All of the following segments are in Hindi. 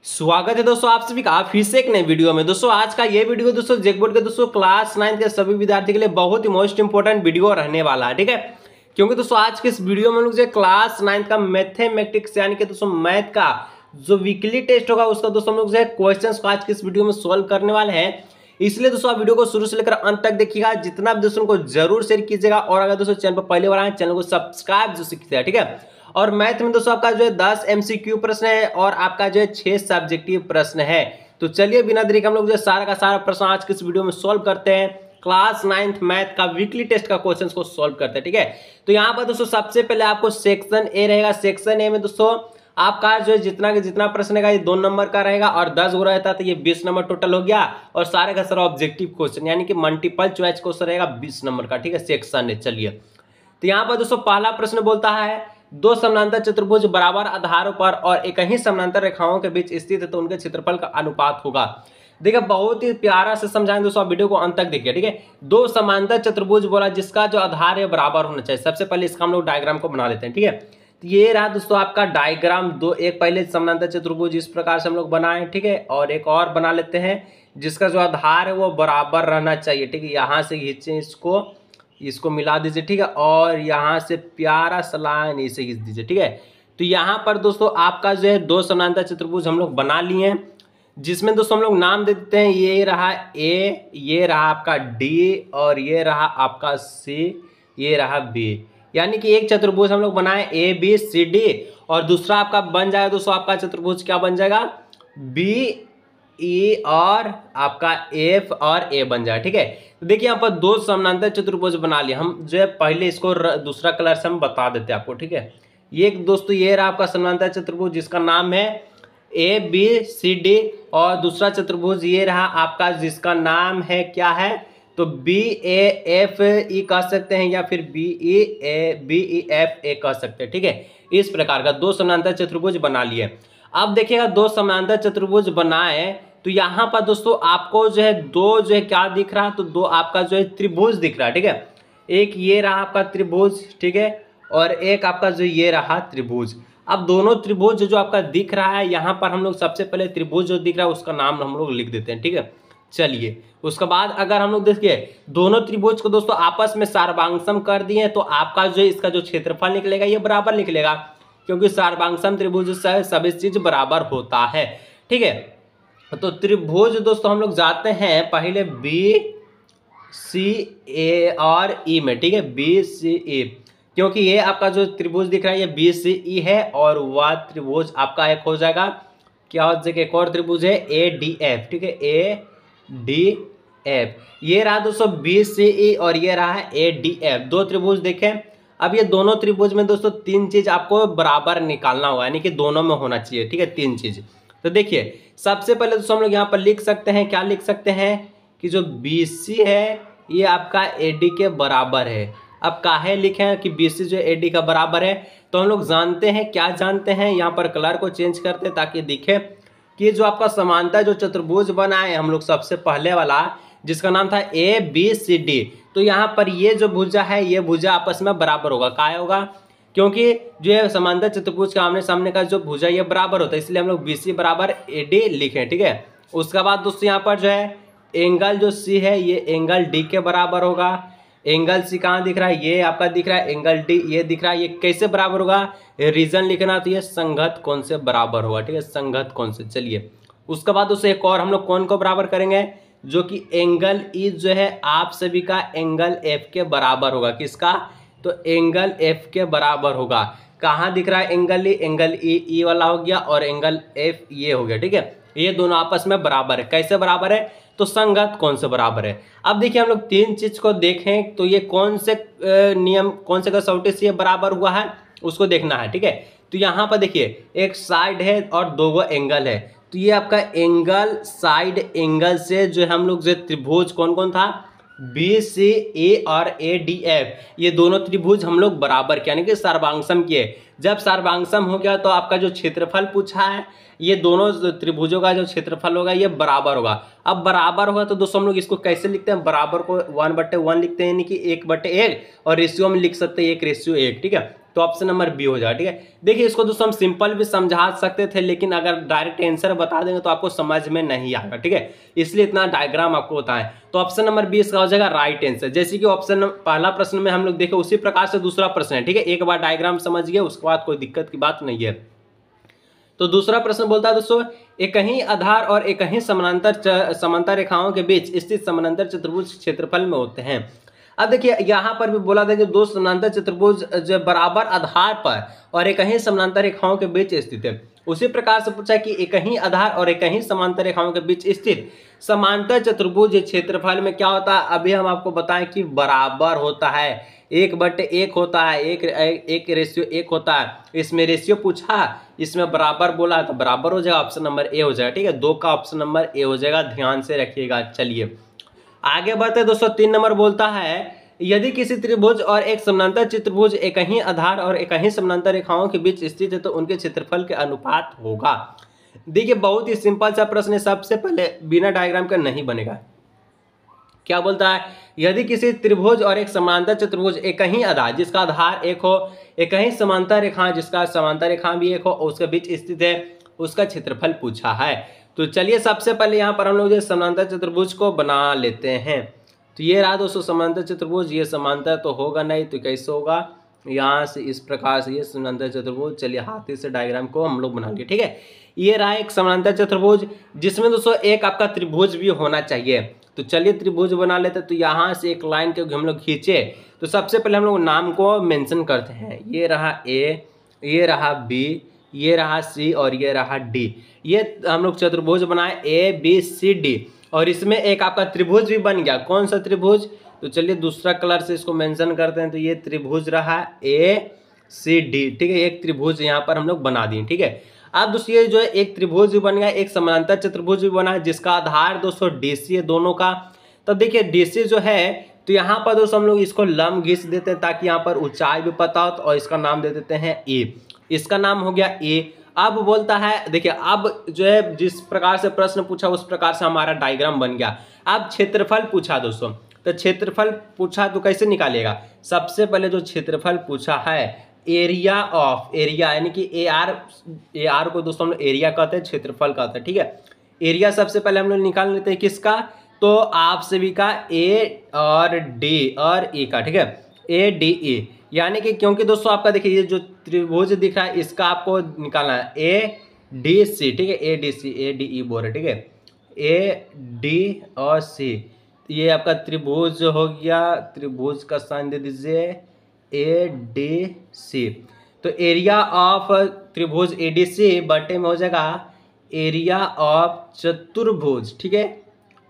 स्वागत है दोस्तों आप सभी का फिर से एक नए वीडियो में। दोस्तों आज का ये वीडियो दोस्तों जैकबोर्ड के दोस्तों क्लास 9 के सभी विद्यार्थी के लिए बहुत ही मोस्ट इंपोर्टेंट वीडियो रहने वाला है, ठीक है। क्योंकि दोस्तों आज के इस वीडियो में हम लोग जो क्लास 9 का मैथमेटिक्स यानी कि दोस्तों मैथ का जो वीकली टेस्ट होगा उसका दोस्तों हम लोग जो क्वेश्चन को आज के इस वीडियो में सोल्व करने वाले हैं। इसलिए दोस्तों आप वीडियो को शुरू से लेकर अंत तक देखिएगा, जितना भी दोस्तों को जरूर शेयर कीजिएगा और अगर दोस्तों चैनल पर पहले बार आए चैनल को सब्सक्राइब जो कीजिएगा, ठीक है। और मैथ में दोस्तों आपका जो है 10 MCQ प्रश्न है और आपका जो है 6 सब्जेक्टिव प्रश्न है। तो चलिए बिना देरी के हम लोग जो सारा का सारा प्रश्न आज के इस वीडियो में सोल्व करते हैं। क्लास 9 मैथ का वीकली टेस्ट का क्वेश्चन को सोल्व करते हैं, ठीक है। तो यहाँ पर दोस्तों सबसे पहले आपको सेक्शन ए रहेगा। सेक्शन ए में दोस्तों आपका जो है जितना प्रश्न रहेगा ये 2 नंबर का रहेगा और 10 गो रहता है तो ये 20 नंबर टोटल हो गया। और सारे का सारा ऑब्जेक्टिव क्वेश्चन यानी कि मल्टीपल चॉइस क्वेश्चन रहेगा 20 नंबर का, ठीक है। सेक्शन ए चलिए तो यहाँ पर दोस्तों पहला प्रश्न बोलता है दो समानांतर चतुर्भुज बराबर आधारों पर और एक ही समानांतर रेखाओं के बीच स्थित है तो उनके क्षेत्रफल का अनुपात होगा। देखिए बहुत ही प्यारा से समझाएंगे दोस्तों, आप वीडियो को अंत तक देखिए, ठीक है। दो समांतर चतुर्भुज बोला जिसका जो आधार है बराबर होना चाहिए। सबसे पहले इसका हम लोग डायग्राम को बना लेते हैं, ठीक है। तो ये रहा दोस्तों आपका डायग्राम। एक पहले समांतर चतुर्भुज इस प्रकार से हम लोग बनाए, ठीक है। और एक और बना लेते हैं जिसका जो आधार है वो बराबर रहना चाहिए, ठीक है। यहाँ से खींचे इसको मिला दीजिए, ठीक है। और यहाँ से प्यारा सा लाइन इसे खींच दीजिए, ठीक है। तो यहाँ पर दोस्तों आपका जो है दो समांतर चतुर्भुज हम लोग बना लिए हैं, जिसमें दोस्तों हम लोग नाम दे देते हैं। ये रहा ए, ये रहा आपका डी और ये रहा आपका सी, ये रहा बी। यानी कि एक चतुर्भुज हम लोग बनाए ए बी सी डी और दूसरा आपका बन जाएगा दोस्तों आपका चतुर्भुज क्या बन जाएगा बी ई और आपका एफ और ए बन जाए, ठीक है। तो देखिए यहाँ पर दो समानांतर चतुर्भुज बना लिए हम। जो है पहले इसको दूसरा कलर से हम बता देते हैं आपको, ठीक है। ये दोस्तों ये रहा आपका समानांतर चतुर्भुज जिसका नाम है ए बी सी डी और दूसरा चतुर्भुज ये रहा आपका जिसका नाम है क्या है तो बी ए एफ ई कह सकते हैं या फिर बी ई एफ ए कह सकते हैं, ठीक है। इस प्रकार का दो समानांतर चतुर्भुज बना लिए। अब देखिएगा दो समानांतर चतुर्भुज बनाए तो यहाँ पर दोस्तों आपको जो है दो जो है क्या दिख रहा है तो दो आपका जो है त्रिभुज दिख रहा है, ठीक है। एक ये रहा आपका त्रिभुज, ठीक है। और एक आपका जो ये रहा त्रिभुज। अब दोनों त्रिभुज जो आपका दिख रहा है यहाँ पर हम लोग सबसे पहले त्रिभुज जो दिख रहा है उसका नाम हम लोग लिख देते हैं, ठीक है। चलिए उसके बाद अगर हम लोग देखिए दोनों त्रिभुज को दोस्तों आपस में सार्वभांगसम कर दिए तो आपका जो इसका जो क्षेत्रफल निकलेगा ये बराबर निकलेगा, क्योंकि सार्वभांगसम त्रिभुज से सभी चीज बराबर होता है, ठीक है। तो त्रिभुज दोस्तों हम लोग जाते हैं पहले बी सी ए और ई में, ठीक है। बी सी ई, क्योंकि ये आपका जो त्रिभुज दिख रहा है ये बी सी ई है और वह त्रिभुज आपका एक हो जाएगा क्या हो जाएगा एक और त्रिभुज है ए डी एफ, ठीक है। ए डी एफ ये रहा दोस्तों बी सी ई और ये रहा है ए डी एफ। दो त्रिभुज देखें। अब ये दोनों त्रिभुज में दोस्तों तीन चीज आपको बराबर निकालना होगा, यानी कि दोनों में होना चाहिए, ठीक है। तीन चीज तो देखिए सबसे पहले दोस्तों हम लोग यहाँ पर लिख सकते हैं, क्या लिख सकते हैं कि जो BC है ये आपका AD के बराबर है। अब काहे लिखे हैं कि BC जो AD का बराबर है तो हम लोग जानते हैं, क्या जानते हैं, यहाँ पर कलर को चेंज करते हैं ताकि दिखे कि जो आपका समांतर जो चतुर्भुज बनाए हम लोग सबसे पहले वाला जिसका नाम था ABCD, तो यहाँ पर ये जो भुजा है ये भुजा आपस में बराबर होगा। क्या होगा, क्योंकि जो है समांतर चतुर्भुज का आमने सामने का जो भुजा ये बराबर होता है, इसलिए हम लोग BC बराबर AD लिखें, ठीक है। उसके बाद दोस्तों यहाँ पर जो है एंगल जो C है ये एंगल D के बराबर होगा। एंगल C कहाँ दिख रहा है, ये आपका दिख रहा है एंगल D ये दिख रहा है। ये कैसे बराबर होगा, रीजन लिखना तो ये संगत कोण से बराबर होगा, ठीक है। संगत कोण से। चलिए उसके बाद दोस्तों एक और हम लोग कौन को बराबर करेंगे, जो कि एंगल E जो है आप सभी का एंगल F के बराबर होगा। किसका, तो एंगल F के बराबर होगा। कहाँ दिख रहा है एंगल E, एंगल E वाला हो गया और एंगल F ये हो गया, ठीक है। ये दोनों आपस में बराबर है। कैसे बराबर है, तो संगत कौन से बराबर है। अब देखिए हम लोग तीन चीज को देखें तो ये कौन से नियम कौन से कसौटी से ये बराबर हुआ है उसको देखना है, ठीक है। तो यहाँ पर देखिए एक साइड है और दो एंगल है, तो ये आपका एंगल साइड एंगल से जो हम लोग जो त्रिभुज कौन कौन था बी सी ए और ए डी एफ, ये दोनों त्रिभुज हम लोग बराबर किए यानी कि सर्वांगसम किए। जब सर्वांगसम हो गया तो आपका जो क्षेत्रफल पूछा है ये दोनों त्रिभुजों का जो क्षेत्रफल होगा ये बराबर होगा। अब बराबर होगा तो दोस्तों हम लोग इसको कैसे लिखते हैं, बराबर को 1/1 लिखते हैं, यानी कि 1/1, और रेशियो में लिख सकते हैं 1:1, ठीक है। तो ऑप्शन नंबर बी हो जाएगा, ठीक है। देखिए इसको दोस्तों हम सिंपल भी समझा सकते थे, लेकिन अगर डायरेक्ट आंसर बता देंगे तो आपको समझ में नहीं आएगा, ठीक है, इसलिए इतना डायग्राम आपको बताएं। तो ऑप्शन नंबर बी इसका हो जाएगा राइट आंसर। जैसे कि ऑप्शन पहला प्रश्न में हम लोग देखे उसी प्रकार से दूसरा प्रश्न है, ठीक है, एक बार डायग्राम समझ गए उसके बाद कोई दिक्कत की बात नहीं है। तो दूसरा प्रश्न बोलता है दोस्तों, एक ही आधार और एक ही समांतर रेखाओं के बीच स्थित समांतर चतुर्भुज क्षेत्रफल में होते हैं। अब देखिए यहाँ पर भी बोला था कि दो समांतर चतुर्भुज जो बराबर आधार पर और एक ही समांतर रेखाओं के बीच स्थित है। उसी प्रकार से पूछा कि एक ही आधार और एक ही समांतर रेखाओं के बीच स्थित समांतर चतुर्भुज क्षेत्रफल में क्या होता है। अभी हम आपको बताएं कि बराबर होता है, 1/1 होता है, 1:1 होता है। इसमें रेशियो पूछा, इसमें बराबर बोला तो बराबर हो जाएगा, ऑप्शन नंबर ए हो जाएगा, ठीक है, 2 का ऑप्शन नंबर ए हो जाएगा, ध्यान से रखिएगा। चलिए आगे बढ़ते हैं दोस्तों। 3 नंबर बोलता है, यदि किसी त्रिभुज और एक समांतर चतुर्भुज एक ही आधार और एक ही समांतर रेखाओं के बीच स्थित है तो उनके क्षेत्रफल के अनुपात होगा। देखिए बहुत ही सिंपल सा प्रश्न है, सबसे पहले बिना डायग्राम का नहीं बनेगा। क्या बोलता है, यदि किसी त्रिभुज और एक समांतर चतुर्भुज एक ही आधार जिसका आधार एक हो, एक ही समांतर रेखा जिसका समांतर रेखा भी एक हो और उसके बीच स्थित है, उसका क्षेत्रफल पूछा है। तो चलिए सबसे पहले यहाँ पर हम लोग समांतर चतुर्भुज को बना लेते हैं। तो ये रहा दोस्तों समांतर चतुर्भुज, ये समांतर तो होगा नहीं तो कैसे होगा, यहाँ से इस प्रकार से ये समांतर चतुर्भुज। चलिए हाथी से डायग्राम को हम लोग बना लिए, ठीक है। ये रहा एक समांतर चतुर्भुज जिसमें दोस्तों एक आपका त्रिभुज भी होना चाहिए। तो चलिए त्रिभुज बना लेते। तो यहाँ से एक लाइन के हम लोग खींचे तो सबसे पहले हम लोग नाम को मेंशन करते हैं। ये रहा ए, ये रहा बी, ये रहा सी और ये रहा डी। ये हम लोग चतुर्भुज बनाए ABCD और इसमें एक आपका त्रिभुज भी बन गया। कौन सा त्रिभुज, तो चलिए दूसरा कलर से इसको मेंशन करते हैं। तो ये त्रिभुज रहा ACD, ठीक है, एक त्रिभुज यहाँ पर हम लोग बना दिए, ठीक है। अब दोस्तों ये जो है एक त्रिभुज भी बन गया, एक समांतर चतुर्भुज भी बना है जिसका आधार दोस्तों DC है दोनों का। तब देखिए DC जो है तो यहाँ पर दोस्तों हम लोग इसको लंब घिस देते हैं ताकि यहाँ पर ऊंचाई भी पता हो, और इसका नाम दे देते हैं A। इसका नाम हो गया A। अब बोलता है, देखिए अब जो है जिस प्रकार से प्रश्न पूछा उस प्रकार से हमारा डायग्राम बन गया। अब क्षेत्रफल पूछा दोस्तों, तो क्षेत्रफल पूछा तो कैसे निकालेगा। सबसे पहले जो क्षेत्रफल पूछा है एरिया ऑफ, एरिया यानी कि AR को दोस्तों हम लोग एरिया कहते हैं, क्षेत्रफल कहते हैं, ठीक है। एरिया सबसे पहले हम लोग निकाल लेते हैं किसका, तो आप सभी का A और D और E का, ठीक है, ADE। यानी कि क्योंकि दोस्तों आपका देखिए ये जो त्रिभुज दिख रहा है इसका आपको निकालना है ADC, ठीक है, ADC, ADE बोल रहे, ठीक है, AD और C। ये आपका त्रिभुज हो गया, त्रिभुज का साइन दे दीजिए ADC। तो एरिया ऑफ त्रिभुज ADC बटे में हो जाएगा एरिया ऑफ चतुर्भुज, ठीक है,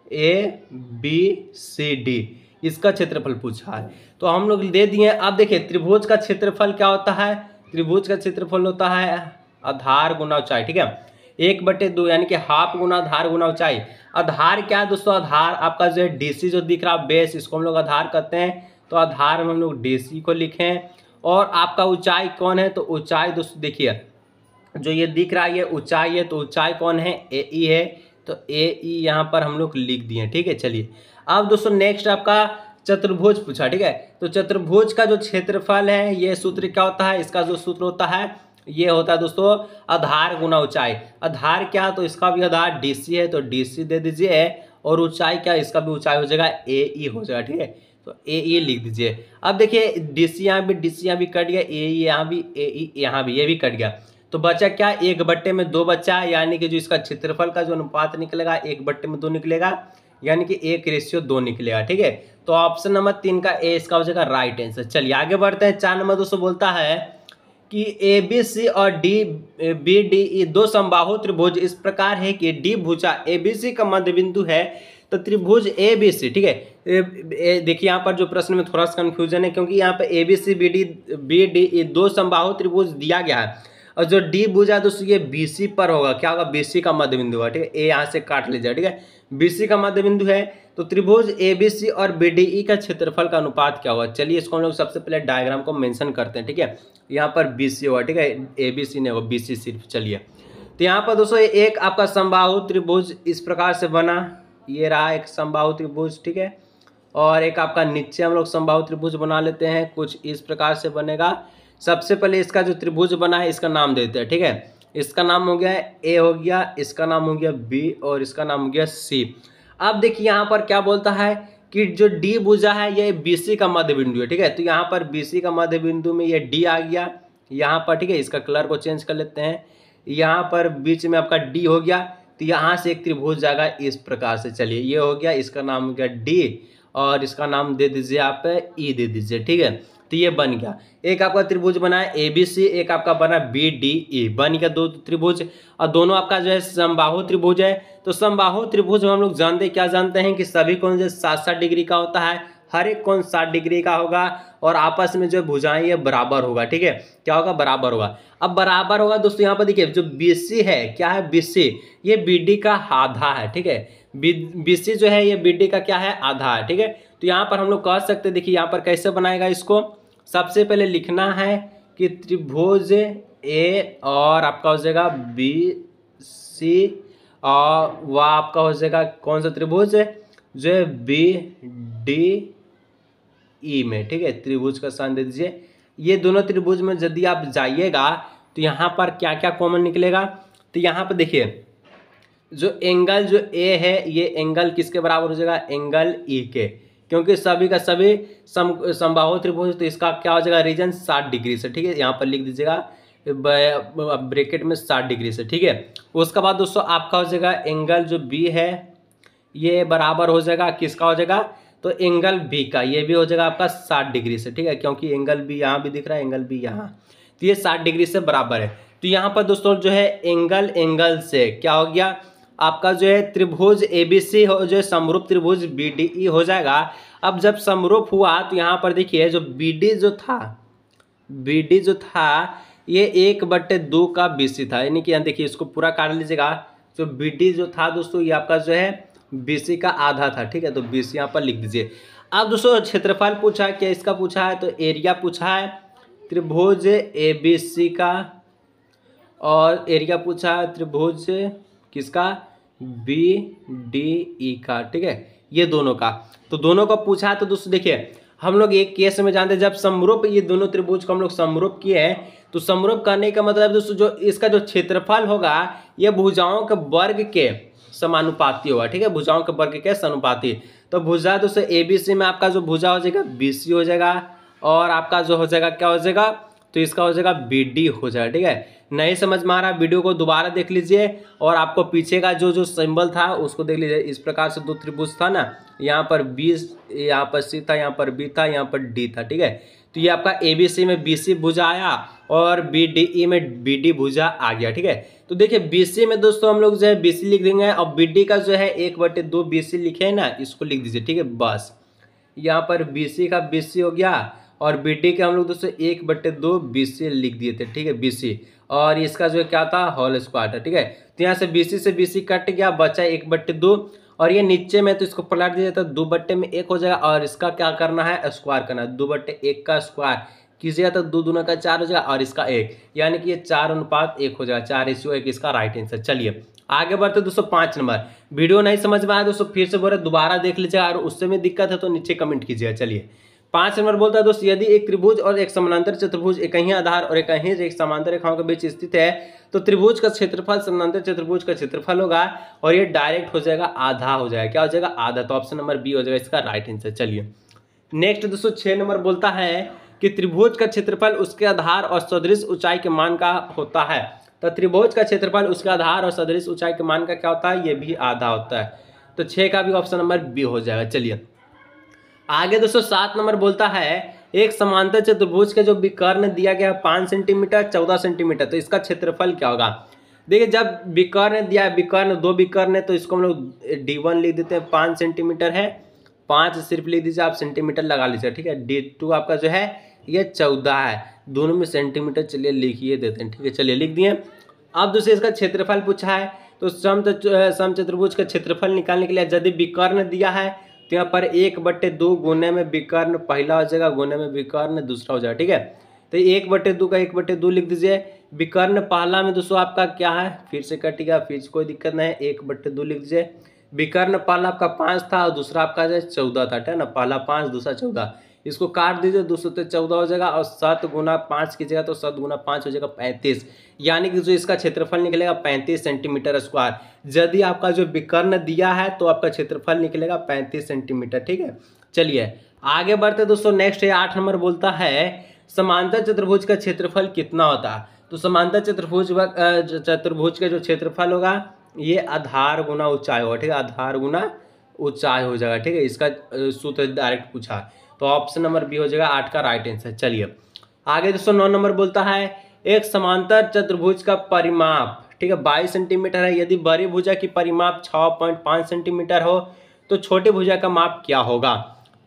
ABCD। इसका क्षेत्रफल पूछा है तो हम लोग दे दिए। अब देखिए त्रिभुज का क्षेत्रफल क्या होता है, त्रिभुज का क्षेत्रफल होता है आधार गुना ऊंचाई, ठीक है, 1/2 यानी कि हाफ गुना आधार गुना ऊंचाई। आधार क्या है दोस्तों, आधार आपका जो है DC जो दिख रहा है बेस, इसको हम लोग आधार कहते हैं। तो आधार में हम लोग DC को लिखें। और आपका ऊंचाई कौन है, तो ऊंचाई दोस्तों देखिए जो ये दिख रहा है ये ऊंचाई है, तो ऊंचाई कौन है, AE है, तो AE यहाँ पर हम लोग लिख दिए, ठीक है। चलिए अब दोस्तों नेक्स्ट आपका चतुर्भुज पूछा, ठीक है। तो चतुर्भुज का जो क्षेत्रफल है ये सूत्र क्या होता है, इसका जो सूत्र होता है ये होता है दोस्तों आधार गुना ऊंचाई। आधार क्या, तो इसका भी आधार DC है तो DC दे दीजिए, और ऊंचाई क्या, इसका भी ऊंचाई हो जाएगा AE हो जाएगा, ठीक है, तो AE लिख दीजिए। अब देखिए DC यहाँ भी कट गया, AE यहाँ भी, AE यहाँ भी, ये भी कट गया। तो बचा क्या, 1/2 बचा, यानी कि जो इसका क्षेत्रफल का जो अनुपात निकलेगा 1/2 निकलेगा, यानी कि 1:2 निकलेगा, ठीक है। तो ऑप्शन नंबर 3 का ए इसका हो जाएगा राइट आंसर। चलिए आगे बढ़ते हैं। 4 नंबर दोस्तों बोलता है कि ABC और BDE दो समबाहु त्रिभुज इस प्रकार है कि D भुजा ABC का मध्य बिंदु है, तो त्रिभुज ABC, ठीक है। देखिए यहाँ पर जो प्रश्न में थोड़ा सा कंफ्यूजन है क्योंकि यहाँ पर ABC BDE दो समबाहु त्रिभुज दिया गया है। और जो डी भुजा दोस्तों ये BC पर होगा, क्या होगा, BC का मध्य बिंदु है, ठीक है। ए यहाँ से काट लीजिए, ठीक है, BC का मध्य बिंदु है। तो त्रिभुज ABC और BDE का क्षेत्रफल का अनुपात क्या होगा, चलिए इसको हम लोग सबसे पहले डायग्राम को मेंशन करते हैं, ठीक है। यहाँ पर BC होगा, ठीक है, ABC नहीं होगा, BC सिर्फ। चलिए तो यहाँ पर दोस्तों एक आपका समबाहु त्रिभुज इस प्रकार से बना, ये रहा एक समबाहु त्रिभुज, ठीक है। और एक आपका नीचे हम लोग समबाहु त्रिभुज बना लेते हैं, कुछ इस प्रकार से बनेगा। सबसे पहले इसका जो त्रिभुज बना है इसका नाम देते हैं, ठीक है। इसका नाम हो गया A हो गया, इसका नाम हो गया B और इसका नाम हो गया C। अब देखिए यहाँ पर क्या बोलता है कि जो D भुजा है ये BC का मध्य बिंदु है, ठीक है। तो यहाँ पर BC का मध्य बिंदु में ये D आ गया यहाँ पर, ठीक है। इसका कलर को चेंज कर लेते हैं, यहाँ पर बीच में आपका D हो गया। तो यहाँ से एक त्रिभुज जाएगा इस प्रकार से। चलिए ये हो गया, इसका नाम हो गया D और इसका नाम दे दीजिए आप E दे दीजिए, ठीक है। तो ये बन गया, एक आपका त्रिभुज बना है ABC, एक आपका बना BDE, बन गया दो त्रिभुज। और दोनों आपका जो है समबाहु त्रिभुज है। तो समबाहु त्रिभुज में हम लोग जानते क्या जानते हैं कि सभी कोण जो 60-60 डिग्री का होता है, हर एक कोण 60 डिग्री का होगा और आपस में जो भुजाएं ये बराबर होगा, ठीक है। क्या होगा, बराबर होगा। अब बराबर होगा दोस्तों, यहाँ पर देखिए जो BC है, क्या है BC, ये BD का आधा है, ठीक है। BC जो है ये BD का क्या है, आधा है, ठीक है। तो यहाँ पर हम लोग कह सकते हैं, देखिए यहाँ पर कैसे बनाएगा इसको, सबसे पहले लिखना है कि त्रिभुज A और आपका हो जाएगा BC और वह आपका हो जाएगा कौन सा त्रिभुज जो है BDE में, ठीक है। त्रिभुज का स्थान दे दीजिए। ये दोनों त्रिभुज में यदि आप जाइएगा तो यहाँ पर क्या क्या कॉमन निकलेगा, तो यहाँ पर देखिए जो एंगल जो A है ये एंगल किसके बराबर हो जाएगा, एंगल E के, क्योंकि सभी का सभी समबाहु त्रिभुज। तो इसका क्या हो जाएगा, रीजन 60 डिग्री से, ठीक है। यहाँ पर लिख दीजिएगा ब्रैकेट में 60 डिग्री से, ठीक है। उसके बाद दोस्तों आपका हो जाएगा एंगल जो B है ये बराबर हो जाएगा किसका हो जाएगा, तो एंगल B का, ये भी हो जाएगा आपका 60 डिग्री से, ठीक है। क्योंकि एंगल B यहाँ भी दिख रहा है, एंगल B यहाँ, तो ये 60 डिग्री से बराबर है। तो यहाँ पर दोस्तों जो है एंगल से क्या हो गया, आपका जो है त्रिभुज ABC हो जो है समरूप त्रिभुज BDE हो जाएगा। अब जब समरूप हुआ तो यहाँ पर देखिए जो BD जो था ये 1/2 का BC था, यानी कि यहाँ देखिए इसको पूरा काट लीजिएगा। जो BD जो था दोस्तों ये आपका जो है BC का आधा था, ठीक है। तो BC यहाँ पर लिख दीजिए। अब दोस्तों क्षेत्रफल पूछा है, क्या इसका पूछा है, तो एरिया पूछा है त्रिभुज ABC का, और एरिया पूछा है त्रिभुज किसका, BDE का, ठीक है, ये दोनों का। तो दोनों का पूछा है। तो दोस्तों देखिए हम लोग एक केस में जानते हैं, जब समरूप ये दोनों त्रिभुज को हम लोग समरूप किए हैं, तो समरूप करने का मतलब दोस्तों जो इसका जो क्षेत्रफल होगा ये भुजाओं के वर्ग के समानुपाती होगा, ठीक है, भुजाओं के वर्ग के समानुपाती। तो भुजा दोस्तों ABC में आपका जो भुजा हो जाएगा BC हो जाएगा, और आपका जो हो जाएगा क्या हो जाएगा, तो इसका हो जाएगा BD हो जाएगा, ठीक है। नहीं समझ में आ रहा वीडियो को दोबारा देख लीजिए, और आपको पीछे का जो सिंबल था उसको देख लीजिए। इस प्रकार से दो त्रिभुज था ना, यहाँ पर B, यहाँ पर C था, यहाँ पर B था, यहाँ पर D था, ठीक है। तो ये आपका ABC में BC भुजा आया और BDE में BD भुजा आ गया, ठीक है। तो देखिए BC में दोस्तों हम लोग जो है BC लिख देंगे, और BD का जो है 1/2 BC लिखे है ना, इसको लिख दीजिए, ठीक है। बस यहाँ पर BC का BC हो गया, और BD का हम लोग दोस्तों 1/2 BC लिख दिए थे, ठीक है, BC, और इसका जो क्या था होल स्क्वायर था, ठीक है। तो यहाँ से BC से BC कट गया, बचा 1/2, और ये नीचे में तो इसको पलट दिया था 2/1 हो जाएगा, और इसका क्या करना है, स्क्वायर करना है, 2/1 का स्क्वायर कीजिएगा तो 2 दूना का 4 हो जाएगा, और इसका 1, यानी कि ये 4:1 हो जाएगा, 4:1 इसका राइट आंसर। चलिए आगे बढ़ते दोस्तों 5 नंबर। वीडियो नहीं समझ में आया दोस्तों फिर से बोल रहे दोबारा देख लीजिएगा, और उससे में दिक्कत है तो नीचे कमेंट कीजिएगा। चलिए 5 नंबर बोलता है दोस्तों, यदि एक त्रिभुज और एक समानांतर चतुर्भुज एक ही आधार और एक समांतर रेखाओं के बीच स्थित है, तो त्रिभुज का क्षेत्रफल समानांतर चतुर्भुज का क्षेत्रफल होगा, और ये डायरेक्ट हो जाएगा आधा हो जाएगा, क्या हो जाएगा, आधा। तो ऑप्शन नंबर बी हो जाएगा इसका राइट आंसर। चलिए नेक्स्ट दोस्तों 6 नंबर बोलता है कि त्रिभुज का क्षेत्रफल उसके आधार और सदृश ऊंचाई के मान का होता है। तो त्रिभुज का क्षेत्रफल उसके आधार और सदृश ऊंचाई के मान का क्या होता है, ये भी आधा होता है। तो 6 का भी ऑप्शन नंबर बी हो जाएगा। चलिए आगे दोस्तों 7 नंबर बोलता है, एक समांतर चतुर्भुज के जो विकर्ण दिया गया है 5 सेंटीमीटर 14 सेंटीमीटर, तो इसका क्षेत्रफल क्या होगा। देखिए जब विकर्ण दिया है, विकर्ण 2 विकर्ण है, तो इसको हम लोग D1 लिख देते हैं, 5 सेंटीमीटर है, 5 सिर्फ लिख दीजिए, आप सेंटीमीटर लगा लीजिए, ठीक है। D2 आपका जो है ये 14 है, दोनों में सेंटीमीटर चलिए लिखिए देते हैं, ठीक है। चलिए लिख दिए। अब दूसरे इसका क्षेत्रफल पूछा है, तो समचतुर्भुज का क्षेत्रफल निकालने के लिए यदि विकर्ण दिया है तो यहाँ पर 1/2 गुने में विकर्ण पहला हो जाएगा, गुने में विकर्ण दूसरा हो जाएगा, ठीक है। तो 1/2 का 1/2 लिख दीजिए। विकर्ण पहला में दोस्तों आपका क्या है, फिर से कटेगा, फिर से कोई दिक्कत नहीं है, 1/2 लिख दीजिए। विकर्ण पहला आपका 5 था और दूसरा आपका जो 14 था, ठीक है ना। पहला 5 दूसरा 14, इसको काट दीजिए, 2 से 14 हो जाएगा और 7 गुना 5 कीजिएगा तो 7 गुना 5 हो जाएगा 35, यानी कि जो इसका क्षेत्रफल निकलेगा 35 सेंटीमीटर स्क्वायर। यदि आपका जो विकर्ण दिया है तो आपका क्षेत्रफल निकलेगा 35 सेंटीमीटर, ठीक है। चलिए आगे बढ़ते दोस्तों। नेक्स्ट है 8 नंबर, बोलता है समांतर चतुर्भुज का क्षेत्रफल कितना होता है। तो समांतर चतुर्भुज का जो क्षेत्रफल होगा ये आधार गुना ऊंचाई होगा, ठीक है। आधार गुना ऊंचाई हो जाएगा, ठीक है। इसका सूत्र डायरेक्ट पूछा, तो ऑप्शन नंबर बी हो जाएगा 8 का राइट आंसर। चलिए आगे दोस्तों 9 नंबर बोलता है एक समांतर चतुर्भुज का परिमाप, ठीक है, 22 सेंटीमीटर है। यदि बड़ी भुजा की परिमाप 6.5 सेंटीमीटर हो तो छोटी भुजा का माप क्या होगा।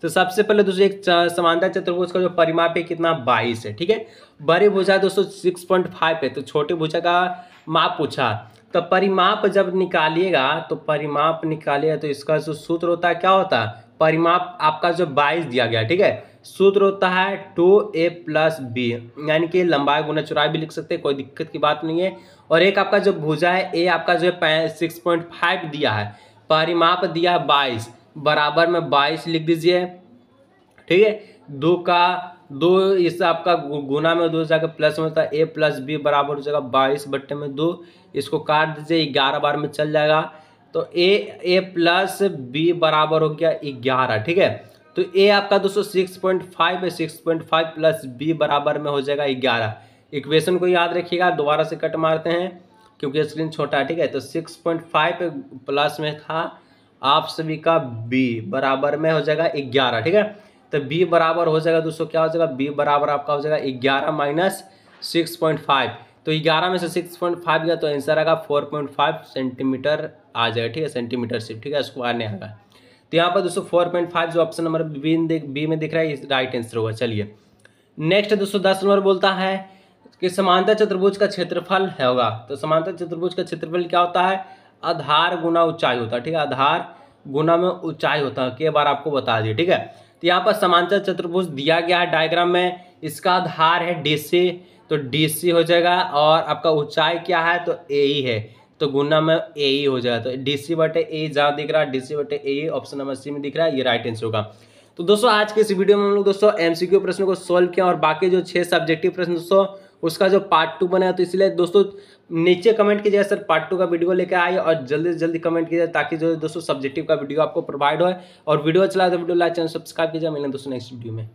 तो सबसे पहले दोस्तों एक समांतर चतुर्भुज का जो परिमाप है कितना, 22 है, ठीक है। बड़ी भुजा दोस्तों 6.5 है, तो छोटी भुजा का माप पूछा। तो परिमाप जब निकालिएगा तो इसका जो सूत्र होता है क्या होता है, परिमाप आपका जो 22 दिया गया, ठीक है, सूत्र होता है 2a + b, यानी कि लंबाई गुना चौड़ाई भी लिख सकते हैं, कोई दिक्कत की बात नहीं है। और एक आपका जो भुजा है ए आपका जो है 6.5 दिया है, परिमाप दिया है 22, बराबर में 22 लिख दीजिए, ठीक है। 2 इस आपका गुना में 2 जाकर प्लस में होता है, a + b बराबर हो जाएगा 22/2, इसको काट दीजिए, 11 बार में चल जाएगा। तो a + b बराबर हो गया 11, ठीक है। तो a आपका दोस्तों 6.5 है, 6.5 + b बराबर में हो जाएगा 11। इक्वेशन को याद रखिएगा, दोबारा से कट मारते हैं क्योंकि स्क्रीन छोटा है, ठीक है। तो 6.5 प्लस में था आप सभी का b बराबर में हो जाएगा 11, ठीक है। तो b बराबर हो जाएगा दोस्तों क्या हो जाएगा, b बराबर आपका हो जाएगा 11 - 6.5। तो 11 में से 6.5 गया तो आंसर आएगा 4.5 सेंटीमीटर आ जाएगा, ठीक है, सेंटीमीटर सिर्फ, ठीक है, स्क्वायर नहीं आएगा। तो यहाँ पर दोस्तों 4.5 जो ऑप्शन नंबर बी में दिख रहा है राइट आंसर होगा। चलिए नेक्स्ट दोस्तों 10 नंबर बोलता है कि समांतर चतुर्भुज का क्षेत्रफल होगा। तो समांतर चतुर्भुज का क्षेत्रफल क्या होता है, आधार गुना ऊंचाई होता है, ठीक है, आधार गुना में ऊंचाई होता है, कई बार आपको बता दिए, ठीक है। तो यहाँ पर समांतर चतुर्भुज दिया गया है डायग्राम में, इसका आधार है DC, तो DC हो जाएगा, और आपका ऊंचाई क्या है तो AE है, तो गुना में AE हो जाएगा। तो DC/AE जहाँ दिख रहा है DC/AE ऑप्शन नंबर सी में दिख रहा है, ये राइट आंसर होगा। तो दोस्तों आज के इस वीडियो में हम लोग दोस्तों MCQ प्रश्न को सोल्व किया और बाकी जो 6 सब्जेक्टिव प्रश्न दोस्तों उसका जो पार्ट 2 बना है, तो इसलिए दोस्तों नीचे कमेंट कीजिए सर पार्ट 2 का वीडियो लेकर आइए, और जल्दी से जल्दी कमेंट कीजिए ताकि जो दोस्तों सब्जेक्टिव का वीडियो आपको प्रोवाइड हो। और वीडियो अच्छा लगा तो वीडियो लाइक चैनल सब्सक्राइब कीजिए। मिलेंगे दोस्तों नेक्स्ट वीडियो में।